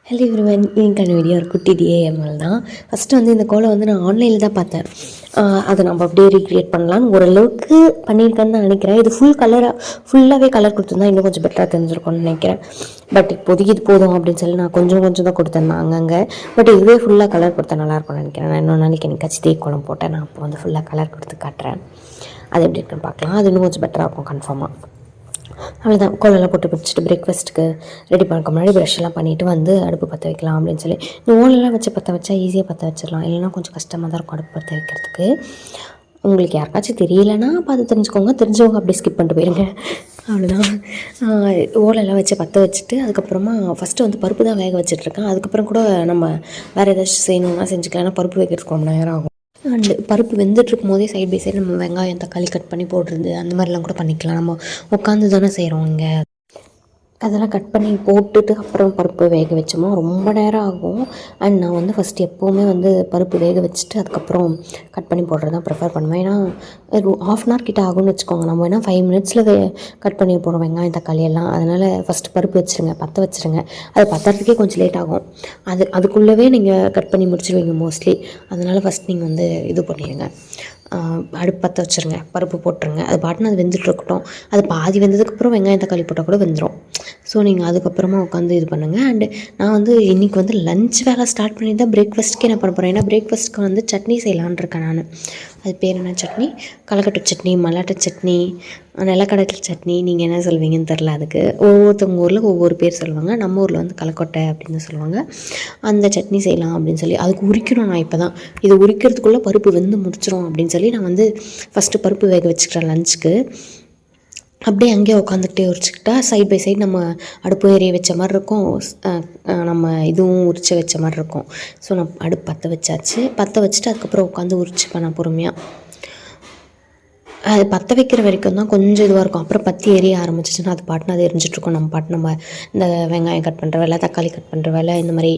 Hello everyone, இன்னைக்கான video ஒரு குட்டி டிஏஎம்எல் தான். ஃபஸ்ட்டு வந்து இந்த கோலம் வந்து நான் ஆன்லைனில் தான் பார்த்தேன். அதை நம்ம அப்படியே ரீக்ரியேட் பண்ணலான்னு ஓரளவுக்கு பண்ணியிருக்கேன்னு தான் நினைக்கிறேன். இது ஃபுல்லாகவே கலர் கொடுத்துருந்தா இன்னும் கொஞ்சம் பெட்டராக தெரிஞ்சிருக்கும்னு நினைக்கிறேன். பட் இப்போதைக்கு இது போதும் அப்படின்னு சொல்லி நான் கொஞ்சம் தான் கொடுத்துருந்தேன் அங்கங்கே. பட் இதுவே ஃபுல்லாக கலர் கொடுத்தா நல்லாயிருக்கும்னு நினைக்கிறேன். நான் இன்னொரு நாளைக்கு எனக்கு கட்சி கோலம் போட்டேன். நான் அப்போ வந்து ஃபுல்லாக கலர் கொடுத்து காட்டுறேன். அது எப்படி இருக்குன்னு பார்க்கலாம். அது இன்னும் கொஞ்சம் பெட்டராக இருக்கும் கன்ஃபார்மாக. அவ்வளோதான், கோலெல்லாம் போட்டு பிடிச்சிட்டு பிரேக்ஃபாஸ்ட்டுக்கு ரெடி பண்ண முன்னாடி ப்ரஷ்லாம் பண்ணிவிட்டு வந்து அடுப்பு பற்ற வைக்கலாம் அப்படின்னு சொல்லி. இந்த ஓலெல்லாம் வச்சு பற்ற வச்சா ஈஸியாக பற்ற வச்சிடலாம். இல்லைன்னா கொஞ்சம் கஷ்டமாக தான் இருக்கும் அடுப்பு பற்ற வைக்கிறதுக்கு. உங்களுக்கு யாருக்காச்சும் தெரியலைன்னா பார்த்து தெரிஞ்சுக்கோங்க, தெரிஞ்சவங்க அப்படியே ஸ்கிப் பண்ணிட்டு போயிருங்க. அவ்வளோதான். ஓலெல்லாம் வச்சு பற்ற வச்சுட்டு அதுக்கப்புறமா ஃபஸ்ட்டு வந்து பருப்பு தான் வேக வச்சிட்ருக்கேன். அதுக்கப்புறம் கூட நம்ம வேறு ஏதாச்சும் செய்யணுன்னா செஞ்சுக்கலாம். ஏன்னா பருப்பு வைக்கிறதுக்கு ரொம்ப நேரம் ஆகும். அண்டு பருப்பு வெந்துட்டுருக்கும் போதே சைட் பை சைடு நம்ம வெங்காயம் தக்காளி கட் பண்ணி போடுறது அந்த மாதிரிலாம் கூட பண்ணிக்கலாம். நம்ம உட்காந்து தானே செய்கிறோம் இங்கே. அதெல்லாம் கட் பண்ணி போட்டுட்டு அப்புறம் பருப்பு வேக வச்சோமா ரொம்ப நேரம் ஆகும். அண்ட் நான் வந்து ஃபஸ்ட்டு எப்போவுமே வந்து பருப்பு வேக வச்சுட்டு அதுக்கப்புறம் கட் பண்ணி போடுறது தான் ப்ரிஃபர் பண்ணுவேன். ஏன்னா ஒரு 1/2 hour கிட்ட ஆகும்னு வச்சுக்கோங்க. நம்ம ஏன்னா 5 minutes கட் பண்ணி போடுறோம் வெங்காயம் தக்காளி எல்லாம். அதனால் ஃபஸ்ட்டு பருப்பு வச்சுருங்க, பற்ற வச்சுருங்க. அது பற்றுறதுக்கே கொஞ்சம் லேட் ஆகும். அதுக்குள்ளவே நீங்கள் கட் பண்ணி முடிச்சிடுவீங்க மோஸ்ட்லி. அதனால் ஃபஸ்ட் நீங்கள் வந்து இது பண்ணிடுங்க, அடுப்பு பற்ற வச்சுருங்க, பருப்பு போட்டுருங்க. அது பாட்டுன்னு அது வெந்துட்டுருக்கட்டும். அது பாதி வெந்ததுக்கப்புறம் வெங்காயம் தக்காளி போட்டால் கூட வெந்துடும். ஸோ நீங்கள் அதுக்கப்புறமா உட்காந்து இது பண்ணுங்கள். அண்டு நான் வந்து இன்றைக்கி வந்து லஞ்ச் வேலை ஸ்டார்ட் பண்ணி தான் பிரேக்ஃபாஸ்ட்டுக்கே நான் பண்ண போகிறேன். ஏன்னா பிரேக்ஃபாஸ்ட்டுக்கு வந்து சட்னி செய்யலான்னு இருக்கேன் நான். அது பேர் என்ன சட்னி? கலக்கட்டு சட்னி, மல்லாட்டை சட்னி, நிலக்கடலை சட்னி, நீங்கள் என்ன சொல்வீங்கன்னு தெரில. அதுக்கு ஒவ்வொருத்தவங்க ஊரில் ஒவ்வொரு பேர் சொல்லுவாங்க. நம்ம ஊரில் வந்து கலக்கொட்டை அப்படின்னு சொல்லுவாங்க. அந்த சட்னி செய்யலாம் அப்படின்னு சொல்லி அதுக்கு உரிக்கணும். நான் இப்போ தான் இது உரிக்கிறதுக்குள்ளே பருப்பு வெந்து முடிச்சிடும் அப்படின்னு சொல்லி நான் வந்து ஃபஸ்ட்டு பருப்பு வேக வச்சுக்கிறேன் லஞ்சுக்கு. அப்படியே அங்கேயே உட்காந்துக்கிட்டே உரிச்சிக்கிட்டா சைட் பை சைடு நம்ம அடுப்பு எரிய வச்ச மாதிரி இருக்கும், நம்ம இதுவும் உரிச்சு வச்ச மாதிரி இருக்கும். ஸோ நான் அடுப்பு பற்ற வச்சுட்டு அதுக்கப்புறம் உட்காந்து உரிச்சுப்பேன் நான் பொறுமையாக. அது பற்ற வைக்கிற வரைக்கும் தான் கொஞ்சம் இதுவாக இருக்கும். அப்புறம் பற்றி எரிய ஆரம்பிச்சிச்சுன்னா அது பாட்டுன்னு அது எரிஞ்சிட்ருக்கோம். நம்ம இந்த வெங்காயம் கட் பண்ணுற வேலை, தக்காளி கட் பண்ணுற வேலை, இந்த மாதிரி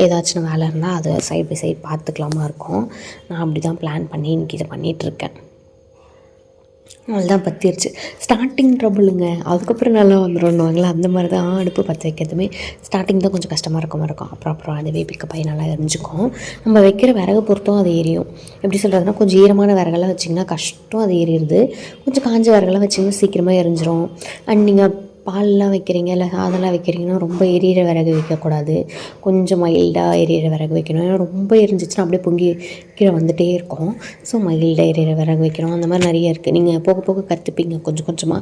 ஏதாச்சும் வேலை இருந்தால் அது சைட் பை சைட் பார்த்துக்கலாமா இருக்கும். நான் அப்படி தான் பிளான் பண்ணி இன்றைக்கி இதை பண்ணிகிட்ருக்கேன். அதுதான் பற்றிடுச்சு. ஸ்டார்டிங் ட்ரபுளுங்க, அதுக்கப்புறம் நல்லா வந்துடும்னுவாங்களா, அந்த மாதிரி தான் அடுப்பு பற்ற வைக்கிறதுமே ஸ்டார்டிங் தான் கொஞ்சம் கஷ்டமாக இருக்கும். அப்புறம் அதுவே பிக்கப் ஆகி நல்லா எரிஞ்சுக்கும். நம்ம வைக்கிற விறகு பொறுத்தும் அது எரியும். எப்படி சொல்கிறதுனா, கொஞ்சம் ஈரமான விறகெல்லாம் வச்சிங்கன்னா கஷ்டம், அது எரியுது. கொஞ்சம் காஞ்ச விறகெல்லாம் வச்சிங்கன்னா சீக்கிரமாக எரிஞ்சிரும். அண்ட் நீங்கள் பால்லாம் வைக்கிறீங்க இல்லை சாதம்லாம் வைக்கிறீங்கன்னா ரொம்ப எரியிற விறகு வைக்கக்கூடாது. கொஞ்சம் மைல்டாக எரியிற விறகு வைக்கணும். ஏன்னா ரொம்ப எரிஞ்சிச்சுன்னா அப்படியே பொங்கி கீழே வந்துகிட்டே இருக்கும். ஸோ மைல்டாக எரியிற விறகு வைக்கணும். அந்த மாதிரி நிறைய இருக்குது. நீங்கள் போக போக கற்றுப்பீங்க கொஞ்சம் கொஞ்சமாக.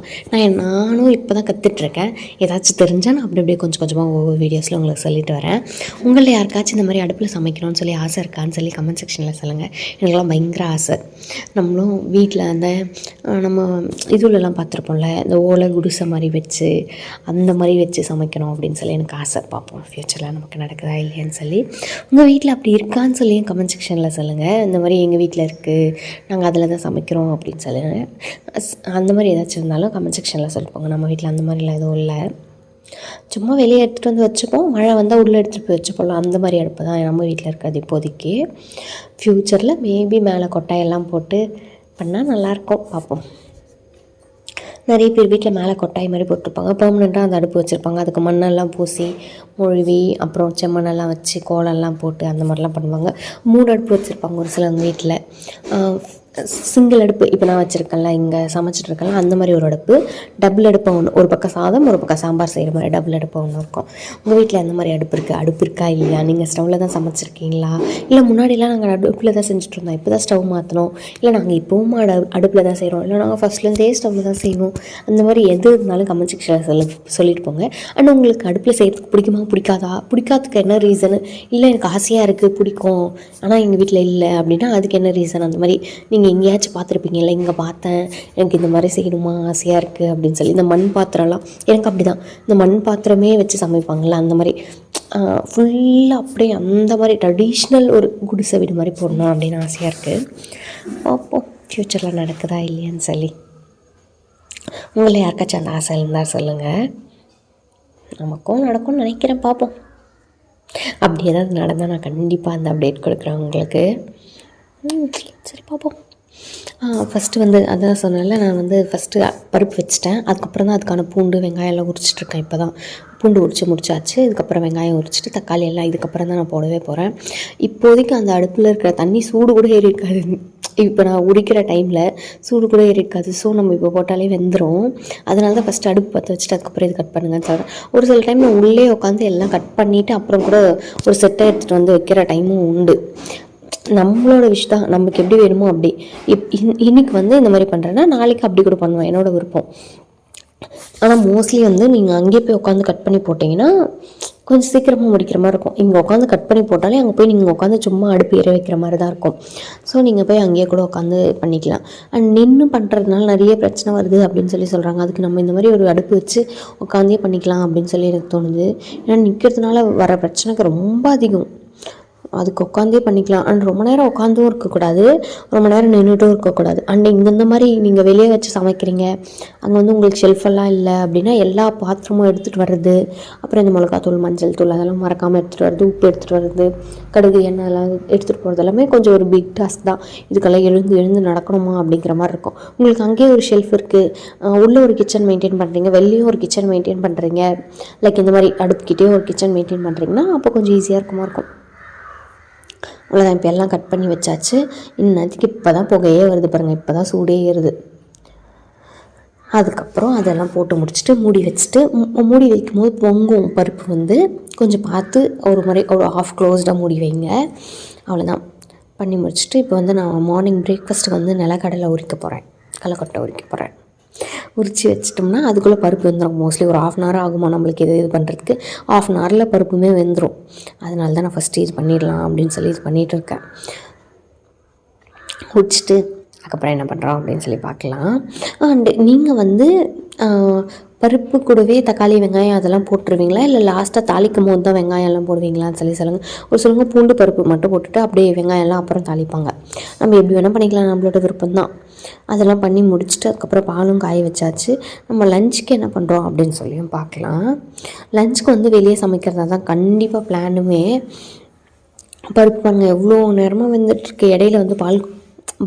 நானும் இப்போ தான் கற்றுட்ருக்கேன். ஏதாச்சும் தெரிஞ்சால் நான் அப்படியே கொஞ்சம் கொஞ்சமாக ஒவ்வொரு வீடியோஸில் உங்களுக்கு சொல்லிட்டு வரேன். உங்களில் யாருக்காச்சும் இந்த மாதிரி அடுப்பில் சமைக்கணும்னு சொல்லி ஆசை இருக்கான்னு சொல்லி கமெண்ட் செக்ஷனில் சொல்லுங்கள். எனக்குலாம் பயங்கர ஆசை. நம்மளும் வீட்டில் அந்த நம்ம இதுலலாம் பார்த்துருப்போம்ல, இந்த ஓலை குடிசை மாதிரி வச்சு அந்த மாதிரி வச்சு சமைக்கணும் அப்படின்னு சொல்லி எனக்கு ஆசை. பார்ப்போம் ஃப்யூச்சரில் நமக்கு நடக்குதா இல்லையான்னு சொல்லி. உங்கள் வீட்டில் அப்படி இருக்கான்னு சொல்லி கமெண்ட் செக்ஷனில் சொல்லுங்கள். இந்த மாதிரி எங்கள் வீட்டில் இருக்குது, நாங்கள் அதில் தான் சமைக்கிறோம் அப்படின்னு சொல்லுங்கள். அந்த மாதிரி ஏதாச்சும் இருந்தாலும் கமெண்ட் செக்ஷனில் சொல்லிப்போங்க. நம்ம வீட்டில் அந்த மாதிரிலாம் எதுவும் இல்லை, சும்மா வெளியே எடுத்துகிட்டு வந்து வச்சுப்போம், மழை வந்தால் உள்ளே எடுத்துகிட்டு போய் வச்சுப்போம். அந்த மாதிரி அடுப்பு தான் நம்ம வீட்டில் இருக்கிறது இப்போதைக்கு. ஃப்யூச்சரில் மேபி மேலே கொட்டாயெல்லாம் போட்டு பண்ணால் நல்லாயிருக்கும், பார்ப்போம். நிறைய பேர் வீட்டில் மேலே கொட்டாய் மாதிரி போட்டிருப்பாங்க, பெர்மனெண்ட்டாக அந்த அடுப்பு வச்சுருப்பாங்க. அதுக்கு மண்ணெல்லாம் பூசி மொழுவி அப்புறம் செம்மண்ணெல்லாம் வச்சு கோலம்லாம் போட்டு அந்த மாதிரிலாம் பண்ணுவாங்க. 3 அடுப்பு வச்சுருப்பாங்க ஒரு சிலவங்க வீட்டில். சிங்கிள் அடுப்பு இப்போ நான் வச்சுருக்கேன்ல, இங்கே சமைச்சிட்ருக்கேன்ல, அந்த மாதிரி ஒரு அடுப்பு. டபுள் அடுப்பு ஒன்று, ஒரு பக்கம் சாதம் ஒரு பக்கம் சாம்பார் செய்கிற மாதிரி டபுள் அடுப்பு ஒன்று இருக்கும். உங்கள் வீட்டில் அந்த மாதிரி அடுப்பு இருக்கா இல்லையா? நீங்கள் ஸ்டவ்வில் தான் சமைச்சிருக்கீங்களா? இல்லை முன்னாடிலாம் நாங்கள் அடுப்பில் தான் செஞ்சுட்ருந்தோம், இப்போ தான் ஸ்டவ் மாற்றினோம், இல்லை நாங்கள் இப்போவும் அடுப்பில் தான் செய்கிறோம், இல்லை நாங்கள் ஃபஸ்ட்லேருந்தே ஸ்டவ்வில் தான் செய்வோம். அந்த மாதிரி எது இருந்தாலும் கமெண்ட் செக்ஷனில் சொல்லிட்டு போங்க. அண்ட் உங்களுக்கு அடுப்பில் செய்கிறதுக்கு பிடிக்குமா பிடிக்காததுக்கு என்ன ரீசனு? இல்லை எனக்கு ஆசையாக இருக்குது பிடிக்கும் ஆனால் எங்கள் வீட்டில் இல்லை அப்படின்னா அதுக்கு என்ன ரீசன்? அந்த மாதிரி நீங்கள் எங்கேயாச்சும் பார்த்துருப்பீங்கல்ல, இங்கே பார்த்தேன் எனக்கு இந்த மாதிரி செய்யணுமா ஆசையாக இருக்குது அப்படின்னு சொல்லி. இந்த மண் பாத்திரம்லாம் எனக்கு அப்படி தான், இந்த மண் பாத்திரமே வச்சு சமைப்பாங்கள்ல அந்த மாதிரி ஃபுல்லாக அப்படியே அந்த மாதிரி ட்ரெடிஷ்னல் ஒரு குடிசை வீடு மாதிரி போடணும் அப்படின்னு ஆசையாக இருக்குது. பார்ப்போம் ஃப்யூச்சரில் நடக்குதா இல்லையான்னு சொல்லி. உங்களை யாருக்காச்சும் அந்த ஆசை இருந்தால் சொல்லுங்கள். நமக்கும் நடக்கும்னு நினைக்கிறேன், பார்ப்போம். அப்படி ஏதாவது நடந்தால் நான் கண்டிப்பாக அந்த அப்டேட் கொடுக்குறேன் உங்களுக்கு. சரி பார்ப்போம். ஃபஸ்ட்டு வந்து அதான் சொன்னேன்ல, நான் வந்து ஃபஸ்ட்டு பருப்பு வச்சுட்டேன். அதுக்கப்புறம் தான் அதுக்கான பூண்டு, வெங்காயம் எல்லாம் உரிச்சிட்ருக்கேன். இப்போ தான் பூண்டு உரித்து முடிச்சாச்சு. இதுக்கப்புறம் வெங்காயம் உரிச்சிட்டு தக்காளி எல்லாம் இதுக்கப்புறம் தான் நான் போடவே போகிறேன். இப்போதைக்கு அந்த அடுப்பில் இருக்கிற தண்ணி சூடு கூட ஏறி இருக்காது. இப்போ நான் உரிக்கிற டைமில் சூடு கூட ஏறி இருக்காது. ஸோ நம்ம இப்போ போட்டாலே வெந்துடும். அதனால தான் ஃபஸ்ட்டு அடுப்பு பற்ற வச்சுட்டு அதுக்கப்புறம் இது கட் பண்ணுங்கன்னு சொல்கிறேன். ஒரு சில டைம் நான் உள்ளே உட்காந்து எல்லாம் கட் பண்ணிவிட்டு அப்புறம் கூட ஒரு செட்டை எடுத்துகிட்டு வந்து வைக்கிற டைமும் உண்டு. நம்மளோட விஷ் தான், நமக்கு எப்படி வேணுமோ அப்படி. இன்னைக்கு வந்து இந்த மாதிரி பண்ணுறேன்னா நாளைக்கு அப்படி கூட பண்ணுவேன், என்னோடய விருப்பம். ஆனால் மோஸ்ட்லி வந்து நீங்கள் அங்கேயே போய் உட்காந்து கட் பண்ணி போட்டிங்கன்னா கொஞ்சம் சீக்கிரமாக முடிக்கிற மாதிரி இருக்கும். இங்கே உட்காந்து கட் பண்ணி போட்டாலே அங்கே போய் நீங்கள் உட்காந்து சும்மா அடுப்பு ஏற வைக்கிற மாதிரி தான் இருக்கும். ஸோ நீங்கள் போய் அங்கேயே கூட உட்காந்து பண்ணிக்கலாம். அண்ட் நின்று பண்ணுறதுனால நிறைய பிரச்சனை வருது அப்படின்னு சொல்கிறாங்க. அதுக்கு நம்ம இந்த மாதிரி ஒரு அடுப்பு வச்சு உட்காந்தே பண்ணிக்கலாம் அப்படின்னு சொல்லி எனக்கு தோணுது. ஏன்னா நிற்கிறதுனால வர பிரச்சனைக்கு ரொம்ப அதிகம். அதுக்கு உட்காந்தே பண்ணிக்கலாம். அண்ட் ரொம்ப நேரம் உட்காந்தும் இருக்கக்கூடாது, ரொம்ப நேரம் நின்றுட்டும் இருக்கக்கூடாது. அண்ட் இந்த மாதிரி நீங்கள் வெளியே வச்சு சமைக்கிறீங்க, அங்கே வந்து உங்களுக்கு ஷெல்ஃபெல்லாம் இல்லை அப்படின்னா எல்லா பாத்திரமும் எடுத்துகிட்டு வர்றது, அப்புறம் இந்த மிளகாத்தூள், மஞ்சள் தூள் அதெல்லாம் மறக்காமல் எடுத்துகிட்டு வர்றது, உப்பு எடுத்துகிட்டு வர்றது, கடுகு, எண்ணெய் எல்லாம் எடுத்துகிட்டு போகிறது எல்லாமே கொஞ்சம் ஒரு பிக் டாஸ்க் தான். இதுக்கெல்லாம் எழுந்து நடக்கணுமா அப்படிங்கிற மாதிரி இருக்கும். உங்களுக்கு அங்கேயே ஒரு ஷெல்ஃப் இருக்குது, உள்ளே ஒரு கிச்சன் மெயின்டைன் பண்ணுறீங்க, வெளியும் ஒரு கிச்சன் மெயின்டைன் பண்ணுறீங்க, லைக் இந்த மாதிரி அடுப்புக்கிட்டே ஒரு கிச்சன் மெயின்டைன் பண்ணுறீங்கன்னா அப்போ கொஞ்சம் ஈஸியாக இருக்கும். அவ்வளோதான். இப்போ எல்லாம் கட் பண்ணி வச்சாச்சு. இன்னத்துக்கு இப்போ தான் புகையே வருது பாருங்கள், இப்போ தான் சூடே ஏறுது. அதுக்கப்புறம் அதெல்லாம் போட்டு முடிச்சுட்டு மூடி வச்சுட்டு, மூடி வைக்கும்போது பொங்கும் பருப்பு வந்து கொஞ்சம் பார்த்து ஒரு மாதிரி ஒரு ஆஃப் க்ளோஸ்டாக மூடி வைங்க. அவ்வளோதான் பண்ணி முடிச்சுட்டு இப்போ வந்து நான் மார்னிங் பிரேக்ஃபாஸ்ட்டுக்கு வந்து நிலக்கடலை உரிக்க போகிறேன், கடலக்கொட்டை உரிக்க போகிறேன். உரித்து வச்சிட்டோம்னா அதுக்குள்ளே பருப்பு வெந்துடும். மோஸ்ட்லி ஒரு 1/2 hour ஆகுமா நம்மளுக்கு இது பண்ணுறதுக்கு. 1/2 hourல பருப்புமே வெந்துடும். அதனால தான் நான் ஃபஸ்ட்டு இது பண்ணிடலாம் அப்படின்னு சொல்லி இது பண்ணிகிட்ருக்கேன். உரிச்சிட்டு அதுக்கப்புறம் என்ன பண்ணுறோம் அப்படின்னு சொல்லி பார்க்கலாம். அண்டு நீங்கள் வந்து பருப்பு கூடவே தக்காளி, வெங்காயம் அதெல்லாம் போட்டுருவீங்களா, இல்லை லாஸ்ட்டாக தாளிக்கும் போது தான் வெங்காயம் எல்லாம் போடுவீங்களான்னு சொல்லி சொல்லுங்கள். ஒரு சிலவங்க பூண்டு பருப்பு மட்டும் போட்டுட்டு அப்படியே வெங்காயம்லாம் அப்புறம் தாளிப்பாங்க. நம்ம எப்படி வேணால் பண்ணிக்கலாம், நம்மளோட விருப்பம் தான். அதெல்லாம் பண்ணி முடிச்சுட்டு அதுக்கப்புறம் பாலும் காய வச்சாச்சு. நம்ம லஞ்சுக்கு என்ன பண்ணுறோம் அப்படின்னு சொல்லியும் பார்க்கலாம். லஞ்சுக்கு வந்து வெளியே சமைக்கிறதா தான் கண்டிப்பாக பிளானுமே. பருப்பு பாருங்கள் எவ்வளோ நேரமாக வந்துட்டுருக்கு. இடையில வந்து பால்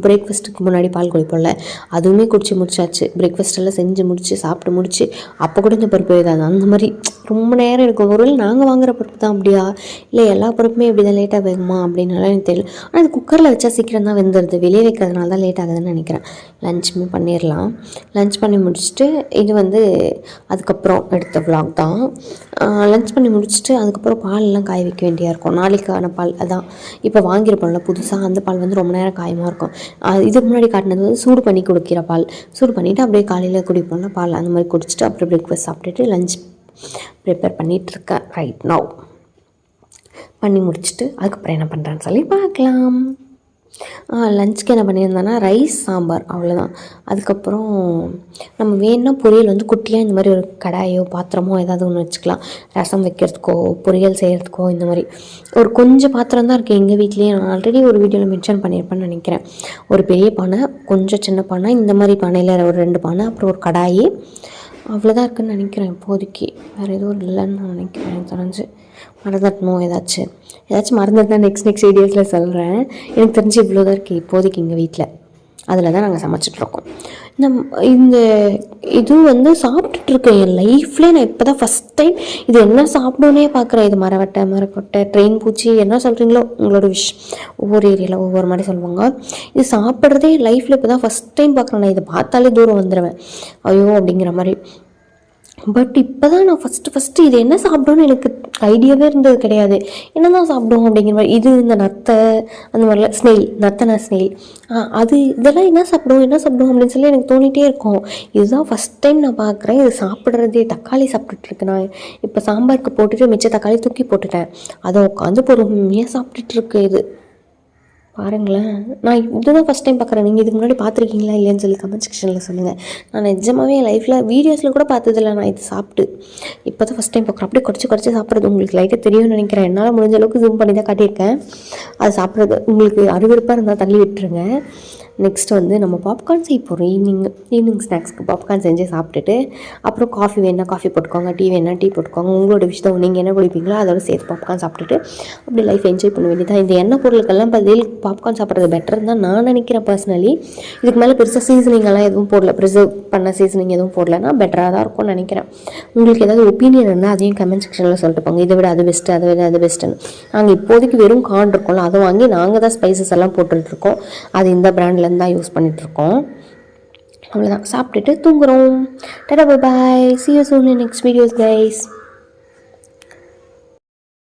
பிரேக்ஃபாஸ்ட்டுக்கு முன்னாடி பால் குடிப்போம்ல, அதுவுமே குடிச்சு முடிச்சாச்சு. பிரேக்ஃபாஸ்ட்டெல்லாம் செஞ்சு முடிச்சு சாப்பிட்டு முடிச்சு அப்போ கூட இந்த பருப்பு ஏதாவது அந்த மாதிரி ரொம்ப நேரம் இருக்கும். ஒரு நாங்கள் வாங்குகிற பருப்பு தான் அப்படியா, இல்லை எல்லா பருப்புமே இப்படி தான் லேட்டாக வேகுமா அப்படின்னாலாம் எனக்கு தெரியல. ஆனால் அது குக்கரில் வச்சா சீக்கிரம் தான் வெந்துடுது, வெளியே வைக்கிறதுனால தான் லேட் ஆகுதுன்னு நினைக்கிறேன். லஞ்சுமே பண்ணிடலாம். லஞ்ச் பண்ணி முடிச்சுட்டு இது வந்து அதுக்கப்புறம் எடுத்த விலாக் தான். லஞ்ச் பண்ணி முடிச்சுட்டு அதுக்கப்புறம் பாலெல்லாம் காய வைக்க வேண்டியாக இருக்கும். நாளைக்கான பால் அதான் இப்போ வாங்கியிருப்போம்ல புதுசாக, அந்த பால் வந்து ரொம்ப நேரம் காயமாக இருக்கும். இதுக்கு முன்னாடி காட்டினது வந்து சூடு பண்ணி குடிக்கிற பால். சூடு பண்ணிவிட்டு அப்படியே காலையில் குடிப்போம்ல பால், அந்த மாதிரி குடிச்சிட்டு அப்புறம் பிரேக்ஃபாஸ்ட் சாப்பிட்டுட்டு லஞ்ச் ப்ரிப்பேர் பண்ணிகிட்ருக்கேன் ரைட் நவ். பண்ணி முடிச்சுட்டு அதுக்கப்புறம் என்ன பண்ணுறேன்னு சொல்லி பார்க்கலாம். லஞ்சுக்கு என்ன பண்ணியிருந்தேன்னா ரைஸ், சாம்பார் அவ்வளோதான். அதுக்கப்புறம் நம்ம வேணும்னா பொரியல் வந்து குட்டியாக இந்த மாதிரி ஒரு கடாயோ பாத்திரமோ ஏதாவது ஒன்று வச்சுக்கலாம். ரசம் வைக்கிறதுக்கோ பொரியல் செய்கிறதுக்கோ இந்த மாதிரி ஒரு கொஞ்சம் பாத்திரம் தான் இருக்குது எங்கள் வீட்லேயே. நான் ஆல்ரெடி ஒரு வீடியோவில் மென்ஷன் பண்ணியிருப்பேன்னு நினைக்கிறேன். ஒரு பெரிய பானை, கொஞ்சம் சின்ன பானை, இந்த மாதிரி பானையில் ஒரு 2 பானை, அப்புறம் ஒரு கடாயி, அவ்வளோதான் இருக்குதுன்னு நினைக்கிறேன் இப்போதைக்கு. வேறு எதுவும் இல்லைன்னு நான் நினைக்கிறேன். எனக்கு தெரிஞ்சு மறந்துட்டணும். ஏதாச்சும் மறந்துட்டுனா நெக்ஸ்ட் வீடியோஸில் சொல்கிறேன். எனக்கு தெரிஞ்சு இவ்வளோ தான் இருக்குது இப்போதைக்கு எங்கள் வீட்டில். அதில் தான் நாங்கள் சமைச்சிட்ருக்கோம். இந்த இது வந்து சாப்பிட்டுட்ருக்கேன் என் லைஃப்லேயே. நான் இப்போ தான் ஃபஸ்ட் டைம் இது என்ன சாப்பிடுன்னே பார்க்குறேன். இது மரக்கொட்டை, ட்ரெயின் பூச்சி, என்ன சொல்கிறீங்களோ உங்களோட விஷ். ஒவ்வொரு ஏரியாவில் ஒவ்வொரு மாதிரி சொல்லுவாங்க. இது சாப்பிட்றதே லைஃப்பில் இப்போ தான் ஃபஸ்ட் டைம் பார்க்குறேன். நான் இதை பார்த்தாலே தூரம் வந்துடுவேன், ஐயோ அப்படிங்கிற மாதிரி. பட் இப்போ தான் நான் ஃபஸ்ட்டு இது என்ன சாப்பிடும்னு எனக்கு ஐடியாவே இருந்தது கிடையாது. என்ன தான் சாப்பிடுவோம் அப்படிங்கிற மாதிரி. இது இந்த நத்தை அந்த மாதிரிலாம், ஸ்னெயில், நத்தனை ஸ்னெயில், அது இதெல்லாம் என்ன சாப்பிடுவோம் அப்படின்னு சொல்லி எனக்கு தோணிகிட்டே இருக்கும். இதுதான் ஃபஸ்ட் டைம் நான் பார்க்குறேன் இது சாப்பிட்றதே. தக்காளி சாப்பிட்டுட்ருக்கு. நான் இப்போ சாம்பாருக்கு போட்டுட்டு மிச்ச தக்காளி தூக்கி போட்டுட்டேன். அதை உட்காந்து பொறுமையாக சாப்பிட்டுட்ருக்கு இது. பாருங்களேன், நான் இதுதான் ஃபஸ்ட் டைம் பார்க்குறேன். நீங்கள் இதுக்கு முன்னாடி பார்த்துருக்கீங்களா இல்லைன்னு சொல்லி கமெண்ட் செக்ஷனில் சொல்லுங்கள். நான் நிஜமாகவே என் லைஃப்பில் வீடியோஸில் கூட பார்த்ததில்ல. நான் இது சாப்பிட்டு இப்போ தான் ஃபஸ்ட் டைம் பார்க்குறேன். அப்படியே குறைச்சி சாப்பிட்றது உங்களுக்கு லைட்டாக தெரியும்னு நினைக்கிறேன். என்னால் முடிஞ்ச அளவுக்கு ஜூம் பண்ணி தான் காட்டியிருக்கேன். அது சாப்பிட்றது உங்களுக்கு அருவருப்பாக இருந்தால் தள்ளி விட்டுருங்க. நெக்ஸ்ட் வந்து நம்ம பாப்கார்ன் செய்ய போகிறோம். ஈவினிங் ஸ்நாக்ஸ்க்கு பாப்கார்ன் செஞ்சு சாப்பிட்டுட்டு அப்புறம் காஃபி வேணால் காஃபி போட்டுக்கோங்க, டீ வேணால் டீ போட்டுக்கோங்க, உங்களோட விஷயம் தான். நீங்கள் என்ன குடிப்பீங்களோ அதோட சேர்த்து பாப்கார்ன் சாப்பிட்டுட்டு அப்படி லைஃப் என்ஜாய் பண்ண வேண்டியதான். இந்த எண்ணெய் பொருளுக்கெல்லாம் பதில் பாப்கார்ன் சாப்பிட்றது பெட்டர் தான் நான் நினைக்கிறேன் பர்சனலி. இதுக்கு மேலே பெருசாக சீசனிங்கெல்லாம் எதுவும் போடல, ப்ரிசர்வ் பண்ண சீசனிங் எதுவும் போடலன்னா பெட்டராக தான் இருக்கும்னு நினைக்கிறேன். உங்களுக்கு ஏதாவது ஒப்பீனியன் இருந்தால் அதையும் கமெண்ட் செக்ஷனில் சொல்லிட்டு போங்க. இதை விட அது பெஸ்ட்டு, அதை விட அது பெஸ்ட்டுன்னு. நாங்கள் இப்போதைக்கு வெறும் கார்ன் இருக்கோம்ல, அதை வாங்கி நாங்கள் தான் ஸ்பைசஸ் எல்லாம் போட்டுட்ருக்கோம். அது இந்த பிராண்ட்லேருந்து தான் யூஸ் பண்ணிகிட்ருக்கோம். அவ்வளோதான், சாப்பிட்டுட்டு தூங்குறோம். Tata bye bye, see you soon in next videos guys.